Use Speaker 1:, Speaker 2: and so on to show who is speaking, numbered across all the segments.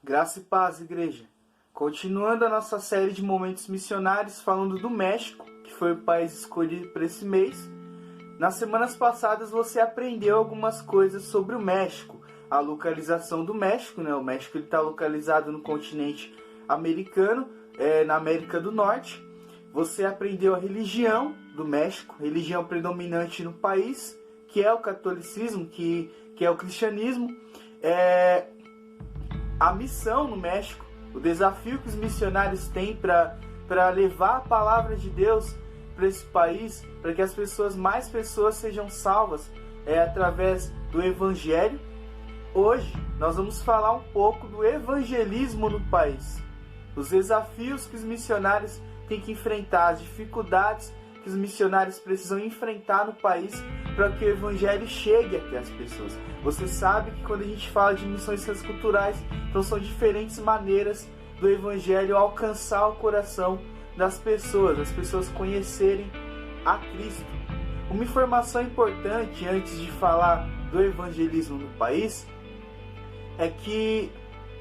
Speaker 1: Graça e paz, igreja. Continuando a nossa série de momentos missionários, falando do México, que foi o país escolhido para esse mês. Nas semanas passadas você aprendeu algumas coisas sobre o México, a localização do México, né? O México está localizado no continente americano, na América do Norte. Você aprendeu a religião do México, religião predominante no país, que é o catolicismo, que é o cristianismo. A missão no México, o desafio que os missionários têm para levar a palavra de Deus para esse país, para que mais pessoas sejam salvas através do Evangelho. Hoje nós vamos falar um pouco do evangelismo no país, os desafios que os missionários têm que enfrentar, as dificuldades que os missionários precisam enfrentar no país para que o Evangelho chegue até as pessoas. Você sabe que quando a gente fala de missões transculturais, então são diferentes maneiras do Evangelho alcançar o coração das pessoas, as pessoas conhecerem a Cristo. Uma informação importante antes de falar do evangelismo no país é que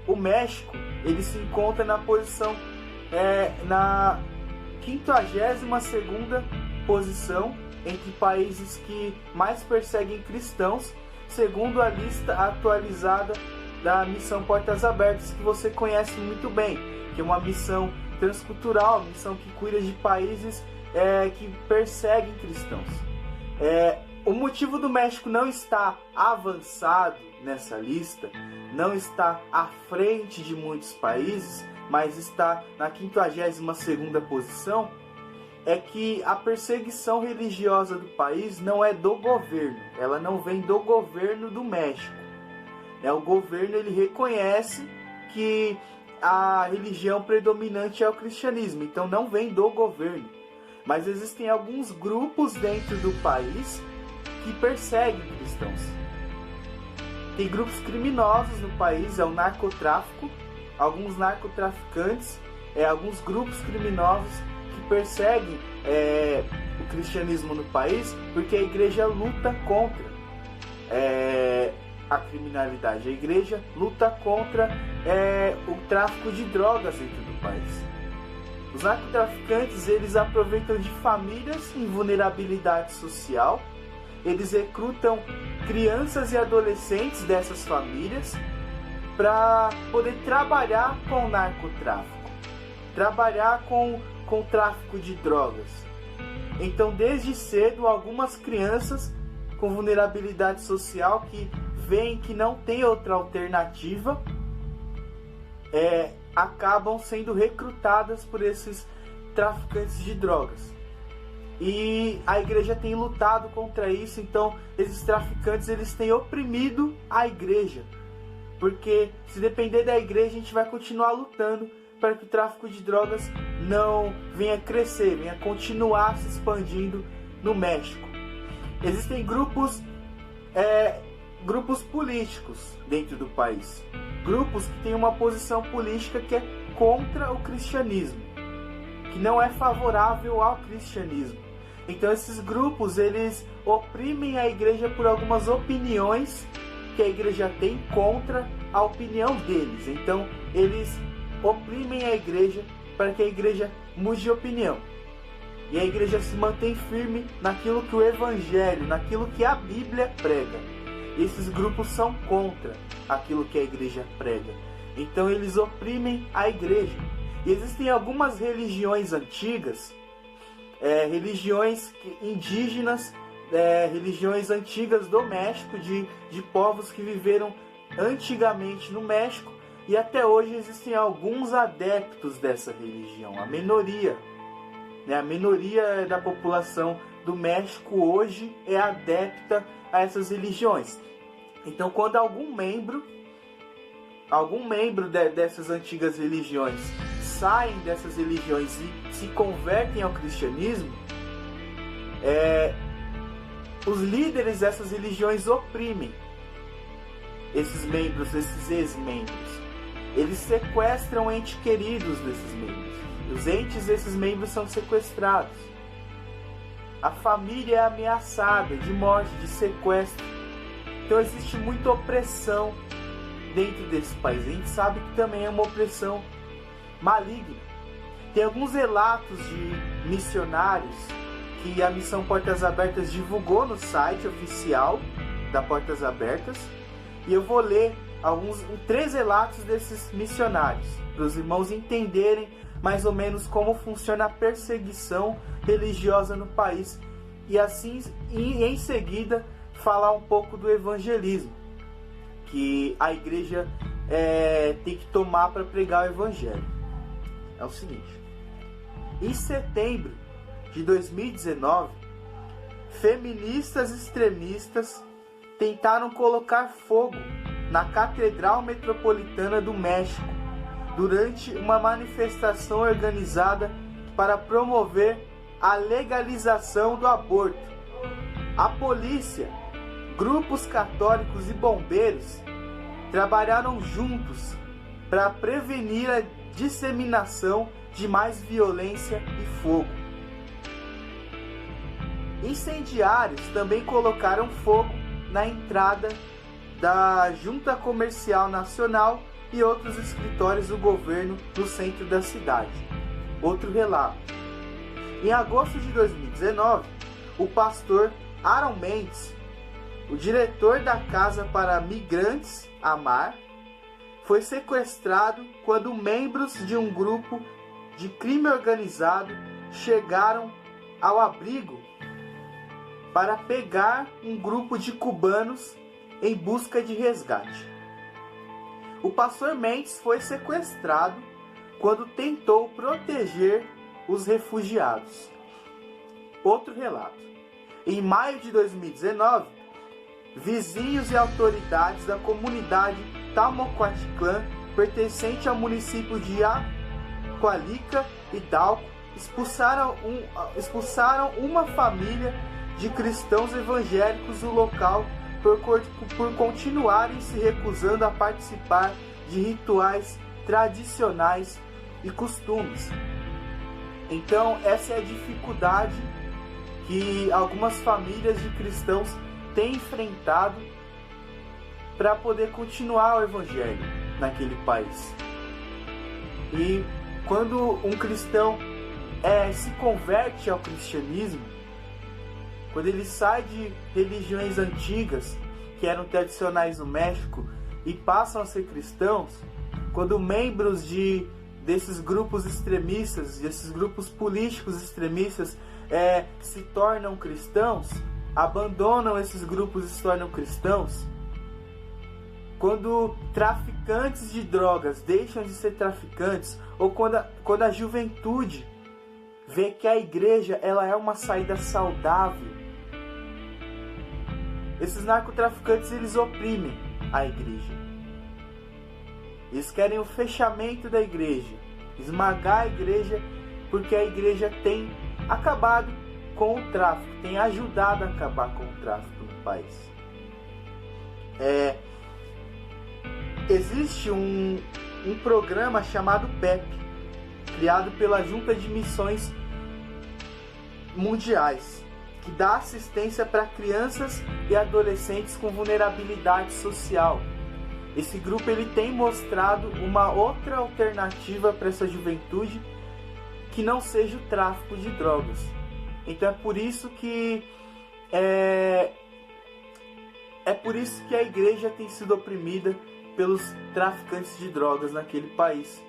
Speaker 1: o México ele se encontra na posição na 52ª posição entre países que mais perseguem cristãos, segundo a lista atualizada da Missão Portas Abertas, que você conhece muito bem, que é uma missão transcultural, uma missão que cuida de países que perseguem cristãos. O motivo do México não estar avançado nessa lista, não está à frente de muitos países, mas está na 52ª posição, é que a perseguição religiosa do país não é do governo, ela não vem do governo do México. O governo ele reconhece que a religião predominante é o cristianismo, então não vem do governo. Mas existem alguns grupos dentro do país que perseguem cristãos. Tem grupos criminosos no país, é o narcotráfico, alguns narcotraficantes, alguns grupos criminosos que perseguem o cristianismo no país, porque a igreja luta contra a criminalidade. A igreja luta contra o tráfico de drogas dentro do país. Os narcotraficantes eles aproveitam de famílias em vulnerabilidade social, eles recrutam crianças e adolescentes dessas famílias para poder trabalhar com o narcotráfico, trabalhar com o tráfico de drogas. Então, desde cedo, algumas crianças com vulnerabilidade social que veem que não tem outra alternativa acabam sendo recrutadas por esses traficantes de drogas. E a igreja tem lutado contra isso, então esses traficantes eles têm oprimido a igreja. Porque se depender da igreja, a gente vai continuar lutando para que o tráfico de drogas não venha crescer, venha continuar se expandindo no México. Existem grupos políticos dentro do país. Grupos que têm uma posição política que é contra o cristianismo, que não é favorável ao cristianismo. Então esses grupos eles oprimem a igreja por algumas opiniões que a igreja tem contra a opinião deles. Então eles oprimem a igreja para que a igreja mude de opinião. E a igreja se mantém firme naquilo que o Evangelho, naquilo que a Bíblia prega. E esses grupos são contra aquilo que a igreja prega. Então eles oprimem a igreja. E existem algumas religiões antigas, religiões indígenas, religiões antigas do México, de povos que viveram antigamente no México. E até hoje existem alguns adeptos dessa religião, a minoria. A minoria da população do México hoje é adepta a essas religiões. Então, quando algum membro dessas antigas religiões saem dessas religiões e se convertem ao cristianismo, os líderes dessas religiões oprimem esses membros, esses ex-membros. Eles sequestram entes queridos desses membros. Os entes desses membros são sequestrados. A família é ameaçada de morte, de sequestro. Então existe muita opressão dentro desse país. A gente sabe que também é uma opressão maligna. Tem alguns relatos de missionários que a Missão Portas Abertas divulgou no site oficial da Portas Abertas, e eu vou ler 3 relatos desses missionários, para os irmãos entenderem mais ou menos como funciona a perseguição religiosa no país, e assim, em seguida, falar um pouco do evangelismo que a igreja tem que tomar para pregar o evangelho. É o seguinte: em setembro de 2019, feministas extremistas tentaram colocar fogo na Catedral Metropolitana do México durante uma manifestação organizada para promover a legalização do aborto. A polícia, grupos católicos e bombeiros trabalharam juntos para prevenir a disseminação de mais violência e fogo. Incendiários também colocaram fogo na entrada da Junta Comercial Nacional e outros escritórios do governo no centro da cidade. Outro relato: em agosto de 2019, o pastor Aaron Mendes, o diretor da Casa para Migrantes Amar, foi sequestrado quando membros de um grupo de crime organizado chegaram ao abrigo para pegar um grupo de cubanos em busca de resgate. O pastor Mendes foi sequestrado quando tentou proteger os refugiados. Outro relato: em maio de 2019, vizinhos e autoridades da comunidade Tamoquatitlán, pertencente ao município de Aqualica e Dalco, expulsaram uma família de cristãos evangélicos do local por continuarem se recusando a participar de rituais tradicionais e costumes. Então, essa é a dificuldade que algumas famílias de cristãos têm enfrentado para poder continuar o evangelho naquele país. E quando um cristão se converte ao cristianismo, quando ele sai de religiões antigas que eram tradicionais no México e passam a ser cristãos, quando membros desses grupos extremistas, desses grupos políticos extremistas se tornam cristãos, abandonam esses grupos e se tornam cristãos, quando traficantes de drogas deixam de ser traficantes, ou quando a juventude vê que a igreja ela é uma saída saudável, esses narcotraficantes eles oprimem a igreja. Eles querem o fechamento da igreja, esmagar a igreja, porque a igreja tem acabado com o tráfico, tem ajudado a acabar com o tráfico no país. Existe um programa chamado PEP, criado pela Junta de Missões Mundiais, que dá assistência para crianças e adolescentes com vulnerabilidade social. Esse grupo ele tem mostrado uma outra alternativa para essa juventude que não seja o tráfico de drogas. Então é por isso que a igreja tem sido oprimida pelos traficantes de drogas naquele país.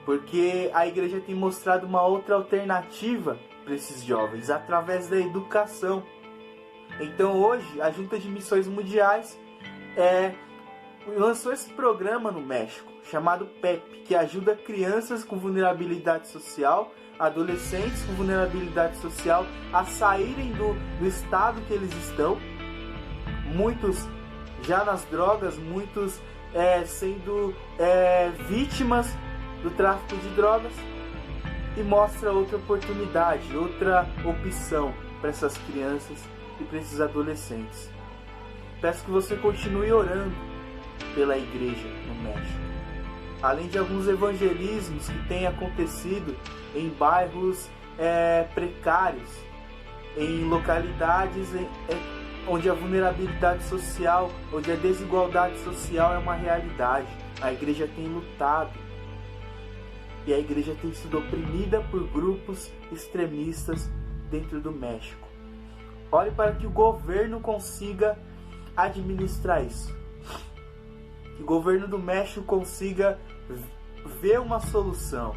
Speaker 1: Porque a igreja tem mostrado uma outra alternativa para esses jovens, através da educação. Então hoje, a Junta de Missões Mundiais lançou esse programa no México, chamado PEP, que ajuda crianças com vulnerabilidade social, adolescentes com vulnerabilidade social, a saírem do estado que eles estão, muitos já nas drogas, muitos sendo vítimas do tráfico de drogas, e mostra outra oportunidade, outra opção para essas crianças e para esses adolescentes. Peço que você continue orando pela igreja no México. Além de alguns evangelismos que têm acontecido em bairros precários, em localidades onde a vulnerabilidade social, onde a desigualdade social é uma realidade. A igreja tem lutado e a igreja tem sido oprimida por grupos extremistas dentro do México. Ore para que o governo consiga administrar isso. Que o governo do México consiga ver uma solução.